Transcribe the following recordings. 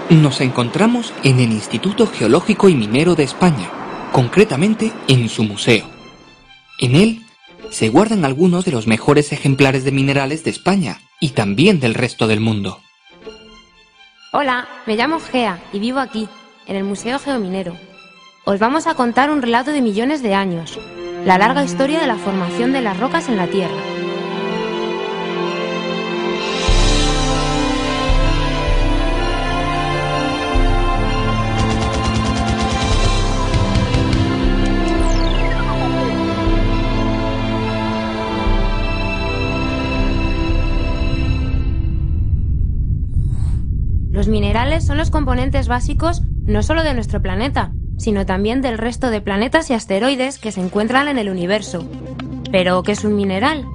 Nos encontramos en el Instituto Geológico y Minero de España, concretamente en su museo. En él se guardan algunos de los mejores ejemplares de minerales de España y también del resto del mundo. Hola, me llamo Gea y vivo aquí, en el Museo Geominero. Os vamos a contar un relato de millones de años, la larga historia de la formación de las rocas en la Tierra. Los minerales son los componentes básicos no solo de nuestro planeta, sino también del resto de planetas y asteroides que se encuentran en el universo. ¿Pero qué es un mineral?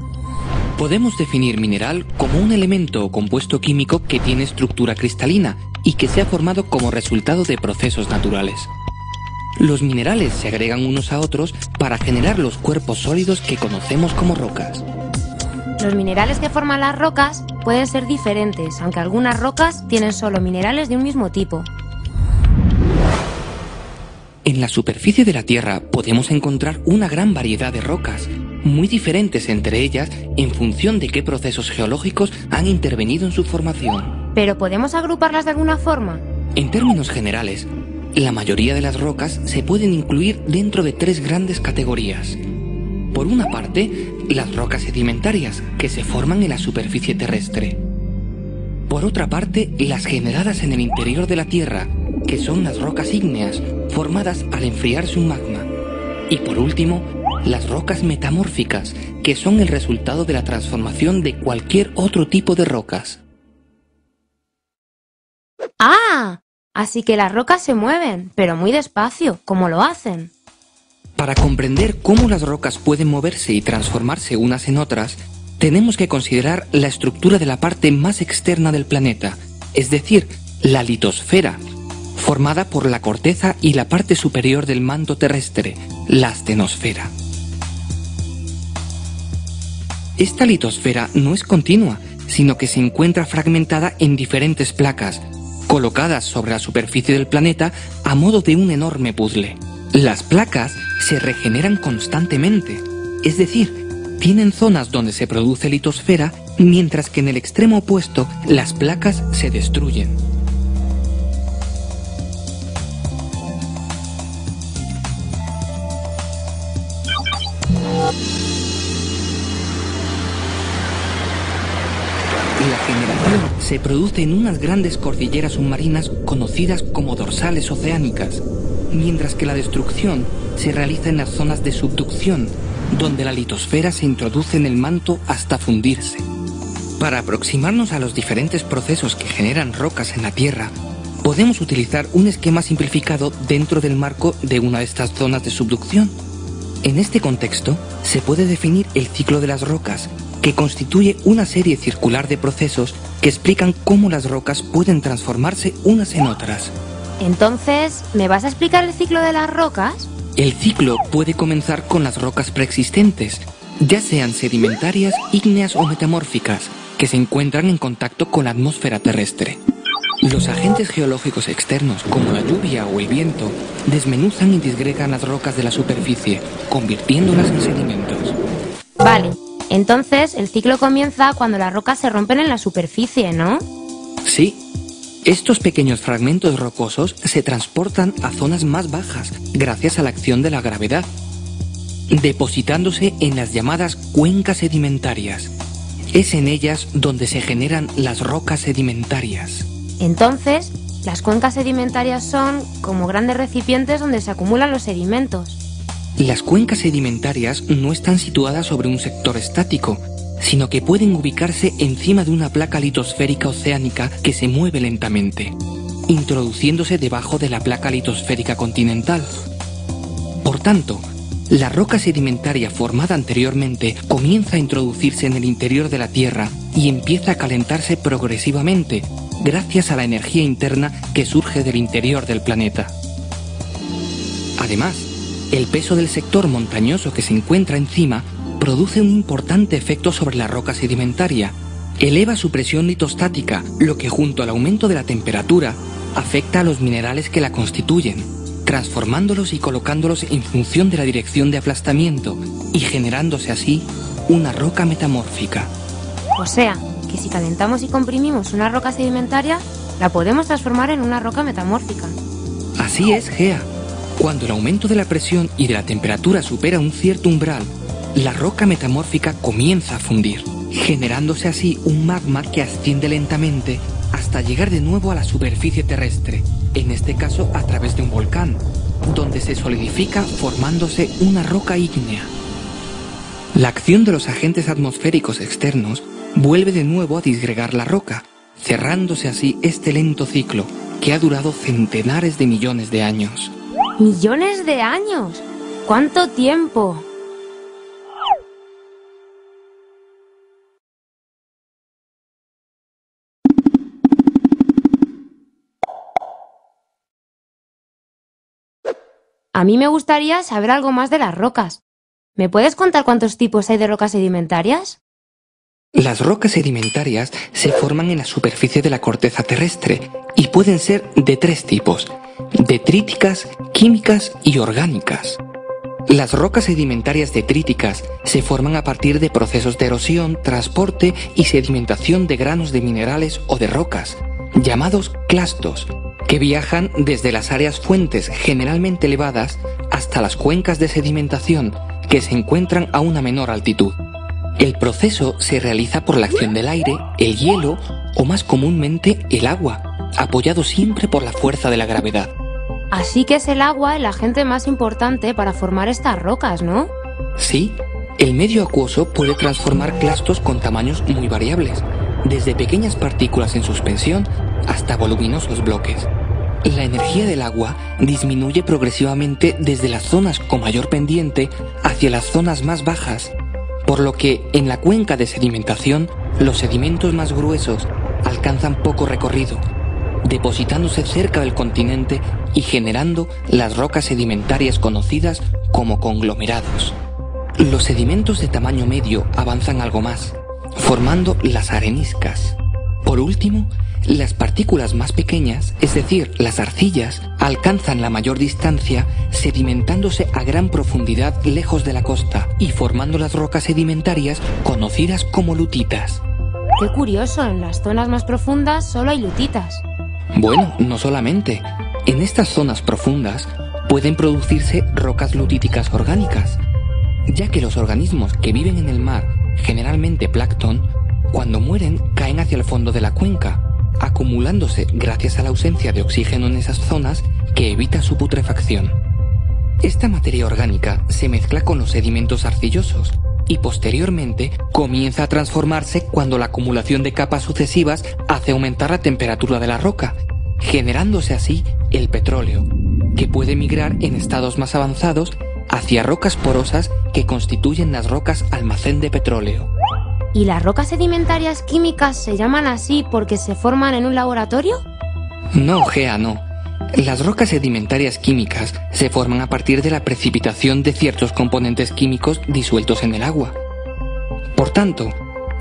Podemos definir mineral como un elemento o compuesto químico que tiene estructura cristalina y que se ha formado como resultado de procesos naturales. Los minerales se agregan unos a otros para generar los cuerpos sólidos que conocemos como rocas. Los minerales que forman las rocas pueden ser diferentes, aunque algunas rocas tienen solo minerales de un mismo tipo. En la superficie de la Tierra podemos encontrar una gran variedad de rocas, muy diferentes entre ellas en función de qué procesos geológicos han intervenido en su formación. ¿Pero podemos agruparlas de alguna forma? En términos generales, la mayoría de las rocas se pueden incluir dentro de tres grandes categorías. Por una parte, las rocas sedimentarias, que se forman en la superficie terrestre. Por otra parte, las generadas en el interior de la Tierra, que son las rocas ígneas, formadas al enfriarse un magma. Y por último, las rocas metamórficas, que son el resultado de la transformación de cualquier otro tipo de rocas. ¡Ah! Así que las rocas se mueven, pero muy despacio. ¿Cómo lo hacen? Para comprender cómo las rocas pueden moverse y transformarse unas en otras, tenemos que considerar la estructura de la parte más externa del planeta, es decir, la litosfera, formada por la corteza y la parte superior del manto terrestre, la astenosfera. Esta litosfera no es continua, sino que se encuentra fragmentada en diferentes placas, colocadas sobre la superficie del planeta a modo de un enorme puzzle. Las placas se regeneran constantemente, es decir, tienen zonas donde se produce litosfera, mientras que en el extremo opuesto las placas se destruyen. La generación se produce en unas grandes cordilleras submarinas conocidas como dorsales oceánicas, mientras que la destrucción se realiza en las zonas de subducción, donde la litosfera se introduce en el manto hasta fundirse. Para aproximarnos a los diferentes procesos que generan rocas en la Tierra, podemos utilizar un esquema simplificado dentro del marco de una de estas zonas de subducción. En este contexto, se puede definir el ciclo de las rocas, que constituye una serie circular de procesos que explican cómo las rocas pueden transformarse unas en otras. Entonces, ¿me vas a explicar el ciclo de las rocas? El ciclo puede comenzar con las rocas preexistentes, ya sean sedimentarias, ígneas o metamórficas, que se encuentran en contacto con la atmósfera terrestre. Los agentes geológicos externos, como la lluvia o el viento, desmenuzan y disgregan las rocas de la superficie, convirtiéndolas en sedimentos. Vale, entonces el ciclo comienza cuando las rocas se rompen en la superficie, ¿no? Sí. Estos pequeños fragmentos rocosos se transportan a zonas más bajas gracias a la acción de la gravedad, depositándose en las llamadas cuencas sedimentarias. Es en ellas donde se generan las rocas sedimentarias. Entonces, las cuencas sedimentarias son como grandes recipientes donde se acumulan los sedimentos. Las cuencas sedimentarias no están situadas sobre un sector estático, sino que pueden ubicarse encima de una placa litosférica oceánica que se mueve lentamente, introduciéndose debajo de la placa litosférica continental. Por tanto, la roca sedimentaria formada anteriormente comienza a introducirse en el interior de la Tierra y empieza a calentarse progresivamente, gracias a la energía interna que surge del interior del planeta. Además, el peso del sector montañoso que se encuentra encima produce un importante efecto sobre la roca sedimentaria, eleva su presión litostática, lo que junto al aumento de la temperatura afecta a los minerales que la constituyen, transformándolos y colocándolos en función de la dirección de aplastamiento y generándose así una roca metamórfica. O sea, que si calentamos y comprimimos una roca sedimentaria, la podemos transformar en una roca metamórfica. Así es, Gea. Cuando el aumento de la presión y de la temperatura supera un cierto umbral, la roca metamórfica comienza a fundir, generándose así un magma que asciende lentamente hasta llegar de nuevo a la superficie terrestre, en este caso a través de un volcán, donde se solidifica formándose una roca ígnea. La acción de los agentes atmosféricos externos vuelve de nuevo a disgregar la roca, cerrándose así este lento ciclo que ha durado centenares de millones de años. ¡Millones de años! ¿Cuánto tiempo? A mí me gustaría saber algo más de las rocas. ¿Me puedes contar cuántos tipos hay de rocas sedimentarias? Las rocas sedimentarias se forman en la superficie de la corteza terrestre y pueden ser de tres tipos: detríticas, químicas y orgánicas. Las rocas sedimentarias detríticas se forman a partir de procesos de erosión, transporte y sedimentación de granos de minerales o de rocas, llamados clastos, que viajan desde las áreas fuentes generalmente elevadas hasta las cuencas de sedimentación que se encuentran a una menor altitud. El proceso se realiza por la acción del aire, el hielo o más comúnmente el agua, apoyado siempre por la fuerza de la gravedad. Así que es el agua el agente más importante para formar estas rocas, ¿no? Sí, el medio acuoso puede transformar clastos con tamaños muy variables, desde pequeñas partículas en suspensión hasta voluminosos bloques. La energía del agua disminuye progresivamente desde las zonas con mayor pendiente hacia las zonas más bajas, por lo que en la cuenca de sedimentación los sedimentos más gruesos alcanzan poco recorrido, depositándose cerca del continente y generando las rocas sedimentarias conocidas como conglomerados. Los sedimentos de tamaño medio avanzan algo más, formando las areniscas. Por último, las partículas más pequeñas, es decir, las arcillas, alcanzan la mayor distancia sedimentándose a gran profundidad lejos de la costa y formando las rocas sedimentarias conocidas como lutitas. Qué curioso, en las zonas más profundas solo hay lutitas. Bueno, no solamente. En estas zonas profundas pueden producirse rocas lutíticas orgánicas, ya que los organismos que viven en el mar, generalmente plancton, cuando mueren caen hacia el fondo de la cuenca, acumulándose gracias a la ausencia de oxígeno en esas zonas que evita su putrefacción. Esta materia orgánica se mezcla con los sedimentos arcillosos y posteriormente comienza a transformarse cuando la acumulación de capas sucesivas hace aumentar la temperatura de la roca, generándose así el petróleo, que puede migrar en estados más avanzados hacia rocas porosas que constituyen las rocas almacén de petróleo. ¿Y las rocas sedimentarias químicas se llaman así porque se forman en un laboratorio? No, Gea, no. Las rocas sedimentarias químicas se forman a partir de la precipitación de ciertos componentes químicos disueltos en el agua. Por tanto,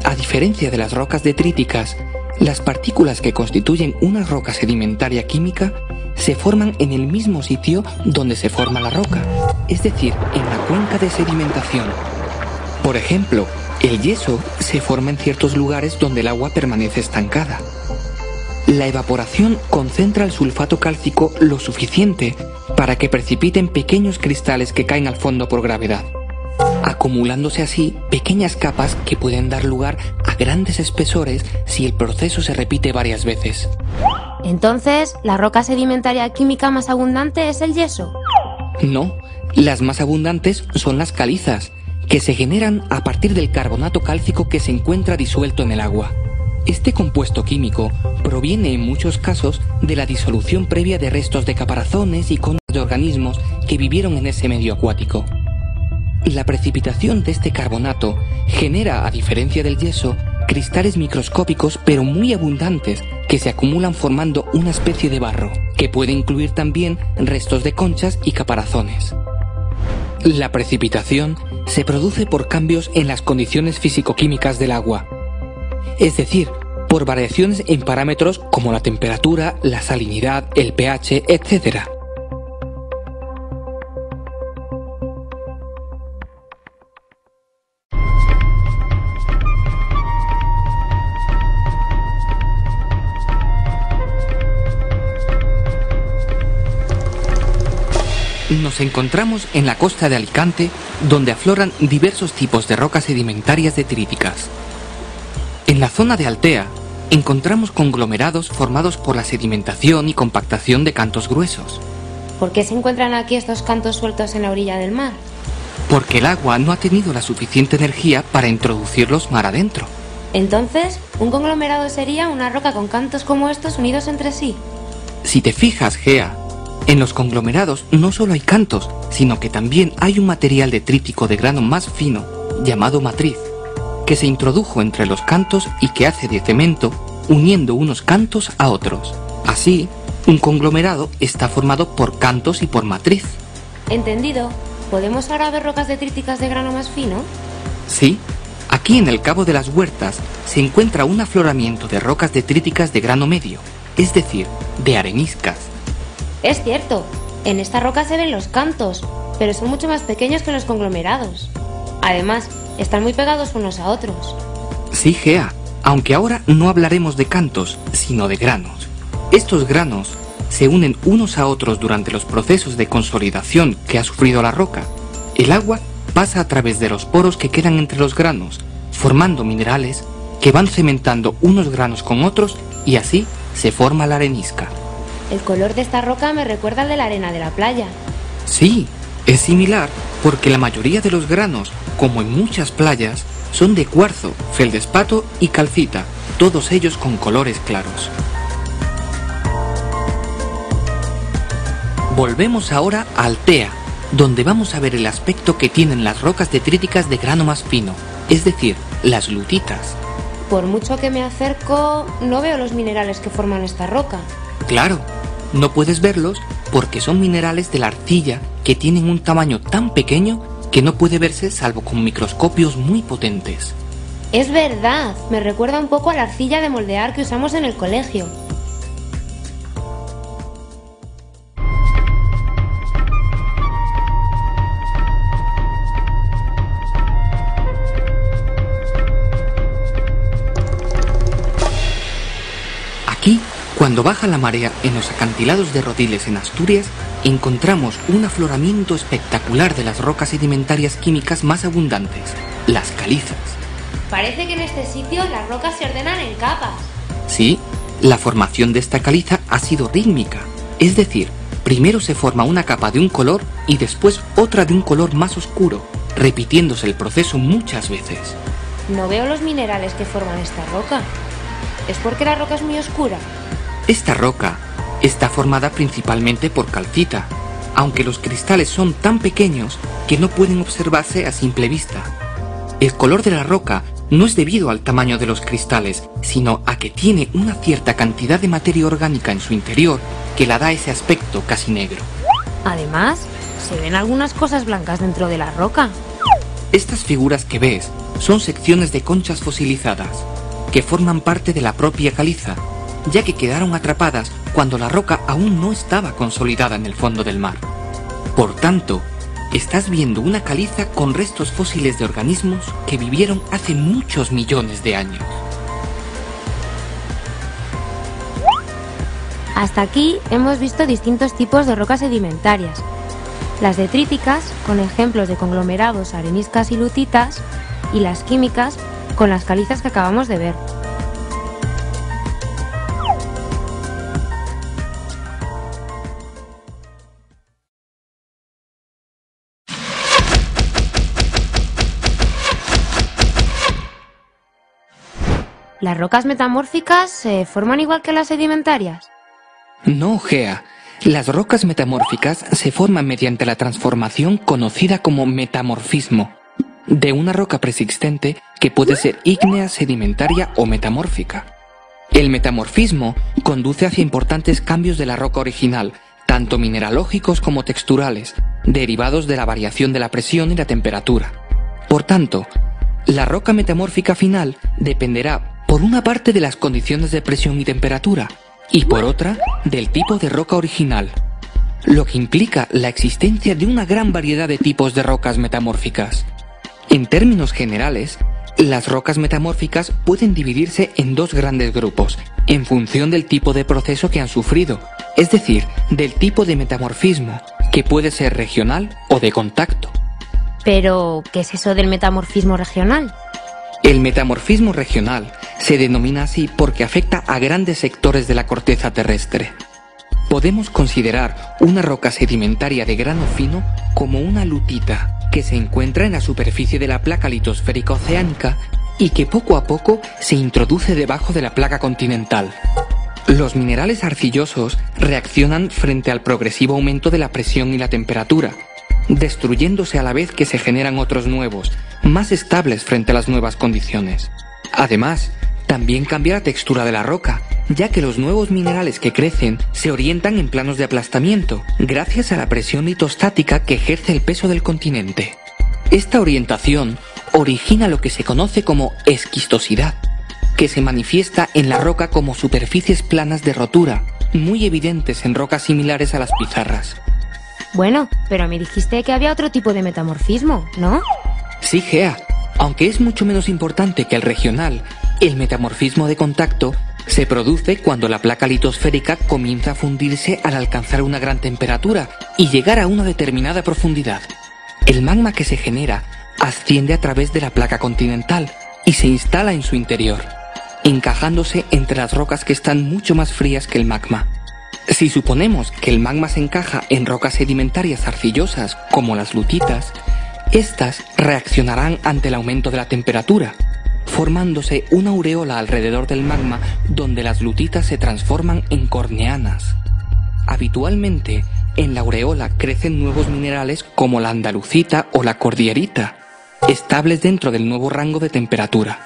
a diferencia de las rocas detríticas, las partículas que constituyen una roca sedimentaria química se forman en el mismo sitio donde se forma la roca, es decir, en la cuenca de sedimentación. Por ejemplo, el yeso se forma en ciertos lugares donde el agua permanece estancada. La evaporación concentra el sulfato cálcico lo suficiente para que precipiten pequeños cristales que caen al fondo por gravedad, acumulándose así pequeñas capas que pueden dar lugar a grandes espesores si el proceso se repite varias veces. Entonces, ¿la roca sedimentaria química más abundante es el yeso? No, las más abundantes son las calizas, que se generan a partir del carbonato cálcico que se encuentra disuelto en el agua. Este compuesto químico proviene en muchos casos de la disolución previa de restos de caparazones y conchas de organismos que vivieron en ese medio acuático. La precipitación de este carbonato genera, a diferencia del yeso, cristales microscópicos pero muy abundantes que se acumulan formando una especie de barro, que puede incluir también restos de conchas y caparazones. La precipitación se produce por cambios en las condiciones físico-químicas del agua, es decir, por variaciones en parámetros como la temperatura, la salinidad, el pH, etc. Nos encontramos en la costa de Alicante, donde afloran diversos tipos de rocas sedimentarias detríticas. En la zona de Altea, encontramos conglomerados formados por la sedimentación y compactación de cantos gruesos. ¿Por qué se encuentran aquí estos cantos sueltos en la orilla del mar? Porque el agua no ha tenido la suficiente energía para introducirlos mar adentro. Entonces, ¿un conglomerado sería una roca con cantos como estos unidos entre sí? Si te fijas, Gea, en los conglomerados no solo hay cantos, sino que también hay un material detrítico de grano más fino, llamado matriz, que se introdujo entre los cantos y que hace de cemento, uniendo unos cantos a otros. Así, un conglomerado está formado por cantos y por matriz. Entendido. ¿Podemos ahora ver rocas detríticas de grano más fino? Sí, aquí en el Cabo de las Huertas se encuentra un afloramiento de rocas detríticas de grano medio, es decir, de areniscas. Es cierto, en esta roca se ven los cantos, pero son mucho más pequeños que los conglomerados. Además, están muy pegados unos a otros. Sí, Gea, aunque ahora no hablaremos de cantos, sino de granos. Estos granos se unen unos a otros durante los procesos de consolidación que ha sufrido la roca. El agua pasa a través de los poros que quedan entre los granos, formando minerales que van cementando unos granos con otros y así se forma la arenisca. El color de esta roca me recuerda al de la arena de la playa. Sí, es similar porque la mayoría de los granos, como en muchas playas, son de cuarzo, feldespato y calcita, todos ellos con colores claros. Volvemos ahora a Altea, donde vamos a ver el aspecto que tienen las rocas detríticas de grano más fino, es decir, las lutitas. Por mucho que me acerco, no veo los minerales que forman esta roca. Claro, no puedes verlos porque son minerales de la arcilla que tienen un tamaño tan pequeño que no puede verse salvo con microscopios muy potentes. Es verdad, me recuerda un poco a la arcilla de moldear que usamos en el colegio. Aquí, cuando baja la marea en los acantilados de Rodiles en Asturias, encontramos un afloramiento espectacular de las rocas sedimentarias químicas más abundantes, las calizas. Parece que en este sitio las rocas se ordenan en capas. Sí, la formación de esta caliza ha sido rítmica, es decir, primero se forma una capa de un color y después otra de un color más oscuro, repitiéndose el proceso muchas veces. No veo los minerales que forman esta roca. ¿Es porque la roca es muy oscura? Esta roca está formada principalmente por calcita, aunque los cristales son tan pequeños que no pueden observarse a simple vista. El color de la roca no es debido al tamaño de los cristales, sino a que tiene una cierta cantidad de materia orgánica en su interior que la da ese aspecto casi negro. Además, se ven algunas cosas blancas dentro de la roca. Estas figuras que ves son secciones de conchas fosilizadas, que forman parte de la propia caliza, ya que quedaron atrapadas cuando la roca aún no estaba consolidada en el fondo del mar. Por tanto, estás viendo una caliza con restos fósiles de organismos que vivieron hace muchos millones de años. Hasta aquí hemos visto distintos tipos de rocas sedimentarias. Las detríticas, con ejemplos de conglomerados, areniscas y lutitas, y las químicas, con las calizas que acabamos de ver. ¿Las rocas metamórficas se forman igual que las sedimentarias? No, Gea. Las rocas metamórficas se forman mediante la transformación conocida como metamorfismo de una roca preexistente que puede ser ígnea, sedimentaria o metamórfica. El metamorfismo conduce hacia importantes cambios de la roca original, tanto mineralógicos como texturales, derivados de la variación de la presión y la temperatura. Por tanto, la roca metamórfica final dependerá, por una parte de las condiciones de presión y temperatura, y por otra del tipo de roca original, lo que implica la existencia de una gran variedad de tipos de rocas metamórficas. En términos generales, las rocas metamórficas pueden dividirse en dos grandes grupos, en función del tipo de proceso que han sufrido, es decir, del tipo de metamorfismo, que puede ser regional o de contacto. Pero, ¿qué es eso del metamorfismo regional? El metamorfismo regional se denomina así porque afecta a grandes sectores de la corteza terrestre. Podemos considerar una roca sedimentaria de grano fino como una lutita, que se encuentra en la superficie de la placa litosférica oceánica y que poco a poco se introduce debajo de la placa continental. Los minerales arcillosos reaccionan frente al progresivo aumento de la presión y la temperatura, destruyéndose a la vez que se generan otros nuevos, más estables frente a las nuevas condiciones. Además, también cambia la textura de la roca, ya que los nuevos minerales que crecen se orientan en planos de aplastamiento, gracias a la presión litostática que ejerce el peso del continente. Esta orientación origina lo que se conoce como esquistosidad, que se manifiesta en la roca como superficies planas de rotura, muy evidentes en rocas similares a las pizarras. Bueno, pero me dijiste que había otro tipo de metamorfismo, ¿no? Sí, Gea, aunque es mucho menos importante que el regional, el metamorfismo de contacto se produce cuando la placa litosférica comienza a fundirse al alcanzar una gran temperatura y llegar a una determinada profundidad. El magma que se genera asciende a través de la placa continental y se instala en su interior, encajándose entre las rocas que están mucho más frías que el magma. Si suponemos que el magma se encaja en rocas sedimentarias arcillosas como las lutitas, estas reaccionarán ante el aumento de la temperatura, formándose una aureola alrededor del magma donde las lutitas se transforman en corneanas. Habitualmente, en la aureola crecen nuevos minerales como la andalucita o la cordierita, estables dentro del nuevo rango de temperatura.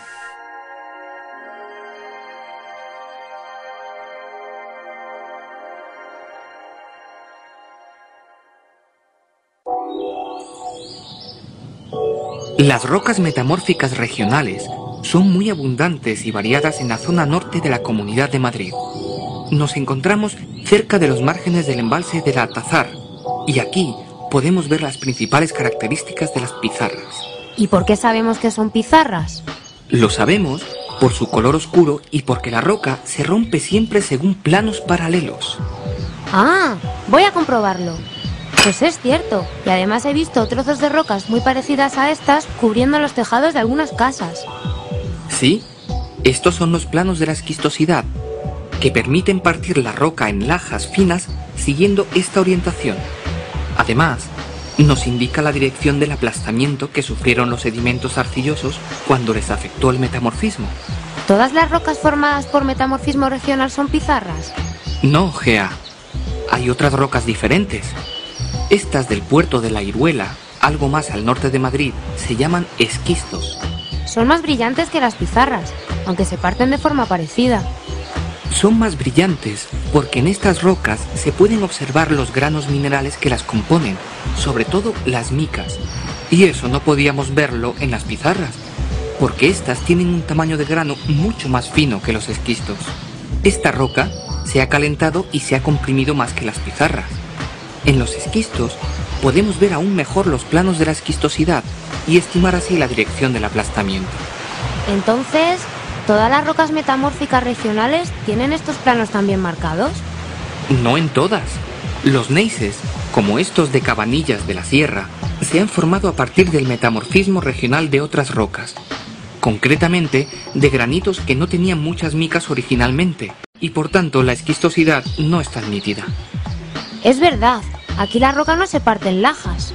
Las rocas metamórficas regionales son muy abundantes y variadas en la zona norte de la Comunidad de Madrid. Nos encontramos cerca de los márgenes del embalse del Altazar y aquí podemos ver las principales características de las pizarras. ¿Y por qué sabemos que son pizarras? Lo sabemos por su color oscuro y porque la roca se rompe siempre según planos paralelos. Ah, voy a comprobarlo. Pues es cierto, y además he visto trozos de rocas muy parecidas a estas cubriendo los tejados de algunas casas. Sí, estos son los planos de la esquistosidad, que permiten partir la roca en lajas finas siguiendo esta orientación. Además, nos indica la dirección del aplastamiento que sufrieron los sedimentos arcillosos cuando les afectó el metamorfismo. ¿Todas las rocas formadas por metamorfismo regional son pizarras? No, Gea. Hay otras rocas diferentes. Estas del puerto de La Iruela, algo más al norte de Madrid, se llaman esquistos. Son más brillantes que las pizarras, aunque se parten de forma parecida. Son más brillantes porque en estas rocas se pueden observar los granos minerales que las componen, sobre todo las micas. Y eso no podíamos verlo en las pizarras, porque estas tienen un tamaño de grano mucho más fino que los esquistos. Esta roca se ha calentado y se ha comprimido más que las pizarras. En los esquistos podemos ver aún mejor los planos de la esquistosidad y estimar así la dirección del aplastamiento. Entonces, ¿todas las rocas metamórficas regionales tienen estos planos también marcados? No en todas. Los neises, como estos de Cabanillas de la Sierra, se han formado a partir del metamorfismo regional de otras rocas, concretamente de granitos que no tenían muchas micas originalmente, y por tanto la esquistosidad no es tan nítida. Es verdad, aquí la roca no se parte en lajas.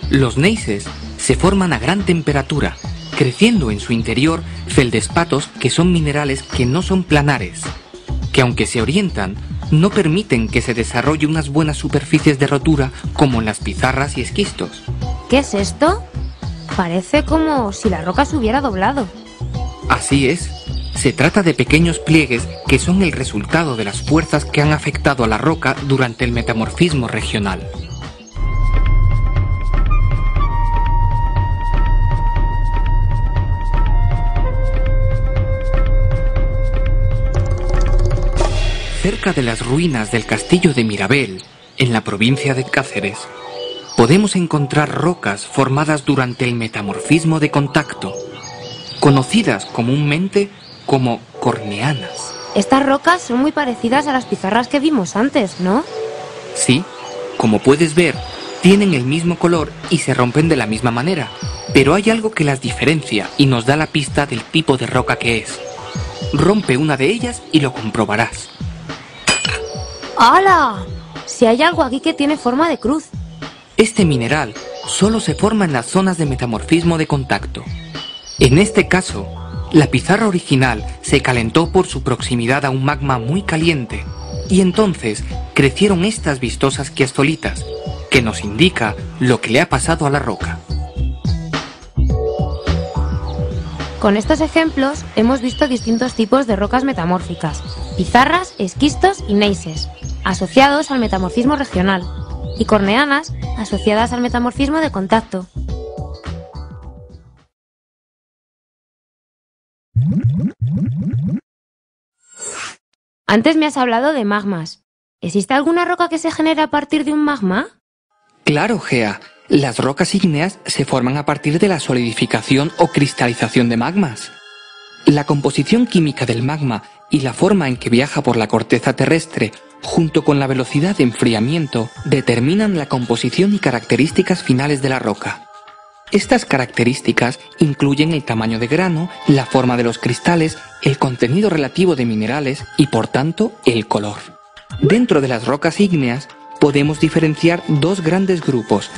Los neises se forman a gran temperatura, creciendo en su interior feldespatos que son minerales que no son planares, que aunque se orientan, no permiten que se desarrolle unas buenas superficies de rotura como en las pizarras y esquistos. ¿Qué es esto? Parece como si la roca se hubiera doblado. Así es. Se trata de pequeños pliegues que son el resultado de las fuerzas que han afectado a la roca durante el metamorfismo regional. Cerca de las ruinas del castillo de Mirabel, en la provincia de Cáceres, podemos encontrar rocas formadas durante el metamorfismo de contacto, conocidas comúnmente como corneanas. Estas rocas son muy parecidas a las pizarras que vimos antes, ¿no? Sí, como puedes ver, tienen el mismo color y se rompen de la misma manera, pero hay algo que las diferencia y nos da la pista del tipo de roca que es. Rompe una de ellas y lo comprobarás. ¡Hala! Si hay algo aquí que tiene forma de cruz. Este mineral solo se forma en las zonas de metamorfismo de contacto. En este caso, la pizarra original se calentó por su proximidad a un magma muy caliente y entonces crecieron estas vistosas quiastolitas, que nos indica lo que le ha pasado a la roca. Con estos ejemplos hemos visto distintos tipos de rocas metamórficas: pizarras, esquistos y neises, asociados al metamorfismo regional, y corneanas, asociadas al metamorfismo de contacto. Antes me has hablado de magmas. ¿Existe alguna roca que se genere a partir de un magma? Claro, Gea. Las rocas ígneas se forman a partir de la solidificación o cristalización de magmas. La composición química del magma y la forma en que viaja por la corteza terrestre, junto con la velocidad de enfriamiento, determinan la composición y características finales de la roca. Estas características incluyen el tamaño de grano, la forma de los cristales, el contenido relativo de minerales y, por tanto, el color. Dentro de las rocas ígneas podemos diferenciar dos grandes grupos: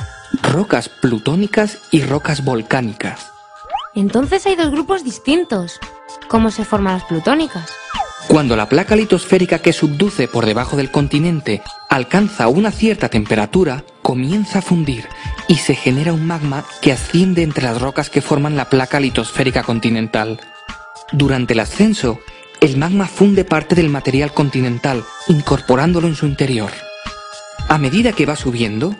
rocas plutónicas y rocas volcánicas. Entonces hay dos grupos distintos. ¿Cómo se forman las plutónicas? Cuando la placa litosférica que subduce por debajo del continente alcanza una cierta temperatura, comienza a fundir y se genera un magma que asciende entre las rocas que forman la placa litosférica continental. Durante el ascenso, el magma funde parte del material continental, incorporándolo en su interior. A medida que va subiendo,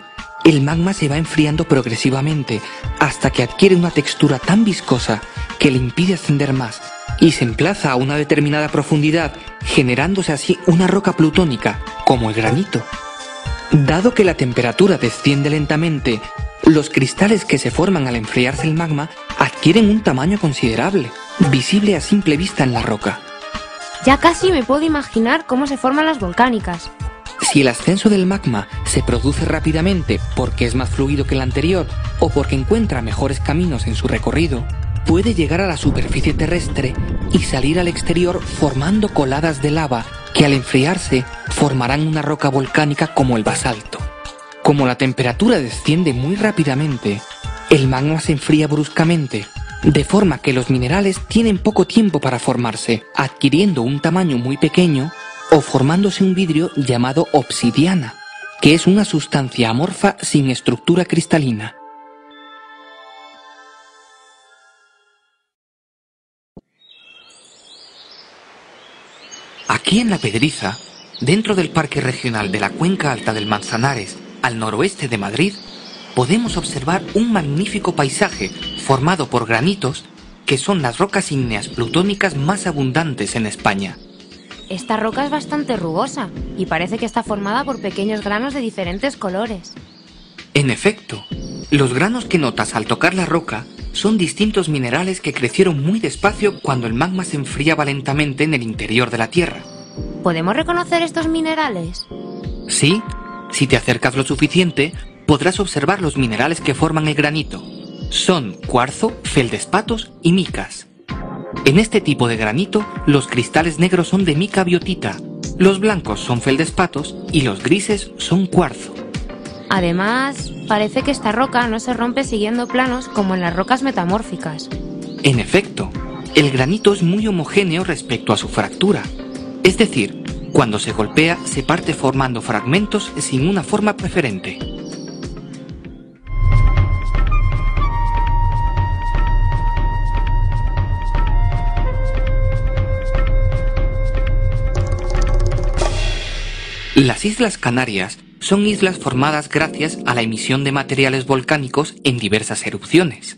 el magma se va enfriando progresivamente hasta que adquiere una textura tan viscosa que le impide ascender más y se emplaza a una determinada profundidad, generándose así una roca plutónica, como el granito. Dado que la temperatura desciende lentamente, los cristales que se forman al enfriarse el magma adquieren un tamaño considerable, visible a simple vista en la roca. Ya casi me puedo imaginar cómo se forman las volcánicas. Si el ascenso del magma se produce rápidamente porque es más fluido que el anterior o porque encuentra mejores caminos en su recorrido, puede llegar a la superficie terrestre y salir al exterior formando coladas de lava que al enfriarse formarán una roca volcánica como el basalto. Como la temperatura desciende muy rápidamente, el magma se enfría bruscamente, de forma que los minerales tienen poco tiempo para formarse, adquiriendo un tamaño muy pequeño o formándose un vidrio llamado obsidiana, que es una sustancia amorfa sin estructura cristalina. Aquí en La Pedriza, dentro del Parque Regional de la Cuenca Alta del Manzanares, al noroeste de Madrid, podemos observar un magnífico paisaje formado por granitos que son las rocas ígneas plutónicas más abundantes en España. Esta roca es bastante rugosa y parece que está formada por pequeños granos de diferentes colores. En efecto, los granos que notas al tocar la roca son distintos minerales que crecieron muy despacio cuando el magma se enfriaba lentamente en el interior de la Tierra. ¿Podemos reconocer estos minerales? Sí, si te acercas lo suficiente, podrás observar los minerales que forman el granito. Son cuarzo, feldespatos y micas. En este tipo de granito, los cristales negros son de mica biotita, los blancos son feldespatos y los grises son cuarzo. Además, parece que esta roca no se rompe siguiendo planos como en las rocas metamórficas. En efecto, el granito es muy homogéneo respecto a su fractura. Es decir, cuando se golpea se parte formando fragmentos sin una forma preferente. Las Islas Canarias son islas formadas gracias a la emisión de materiales volcánicos en diversas erupciones.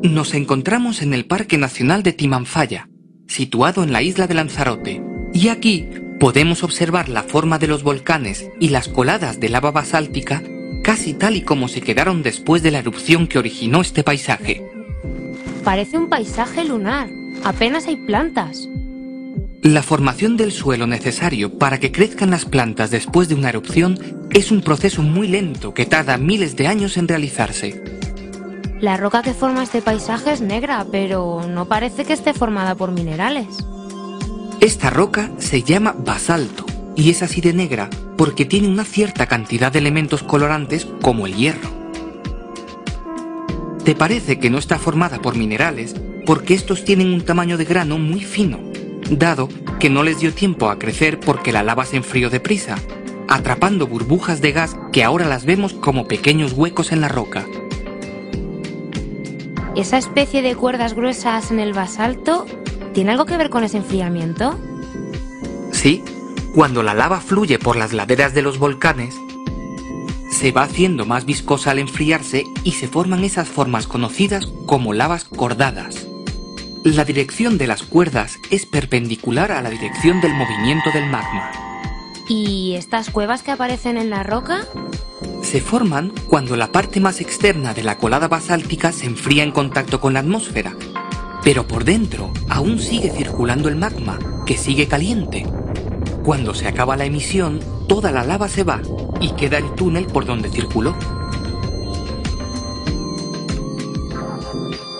Nos encontramos en el Parque Nacional de Timanfaya, situado en la isla de Lanzarote, y aquí podemos observar la forma de los volcanes y las coladas de lava basáltica casi tal y como se quedaron después de la erupción que originó este paisaje. Parece un paisaje lunar. Apenas hay plantas. La formación del suelo necesario para que crezcan las plantas después de una erupción es un proceso muy lento que tarda miles de años en realizarse. La roca que forma este paisaje es negra, pero no parece que esté formada por minerales. Esta roca se llama basalto y es así de negra porque tiene una cierta cantidad de elementos colorantes como el hierro. Te parece que no está formada por minerales porque estos tienen un tamaño de grano muy fino, dado que no les dio tiempo a crecer porque la lava se enfrió deprisa, atrapando burbujas de gas que ahora las vemos como pequeños huecos en la roca. ¿Esa especie de cuerdas gruesas en el basalto tiene algo que ver con ese enfriamiento? Sí, cuando la lava fluye por las laderas de los volcanes, se va haciendo más viscosa al enfriarse y se forman esas formas conocidas como lavas cordadas. La dirección de las cuerdas es perpendicular a la dirección del movimiento del magma. ¿Y estas cuevas que aparecen en la roca? Se forman cuando la parte más externa de la colada basáltica se enfría en contacto con la atmósfera, pero por dentro aún sigue circulando el magma, que sigue caliente. Cuando se acaba la emisión, toda la lava se va y queda el túnel por donde circuló.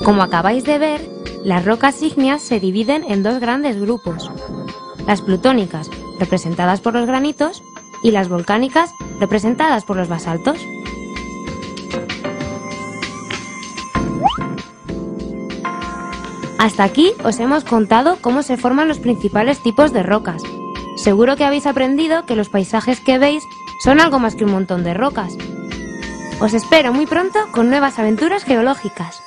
Como acabáis de ver, las rocas ígneas se dividen en dos grandes grupos. Las plutónicas, representadas por los granitos, y las volcánicas, representadas por los basaltos. Hasta aquí os hemos contado cómo se forman los principales tipos de rocas. Seguro que habéis aprendido que los paisajes que veis son algo más que un montón de rocas. Os espero muy pronto con nuevas aventuras geológicas.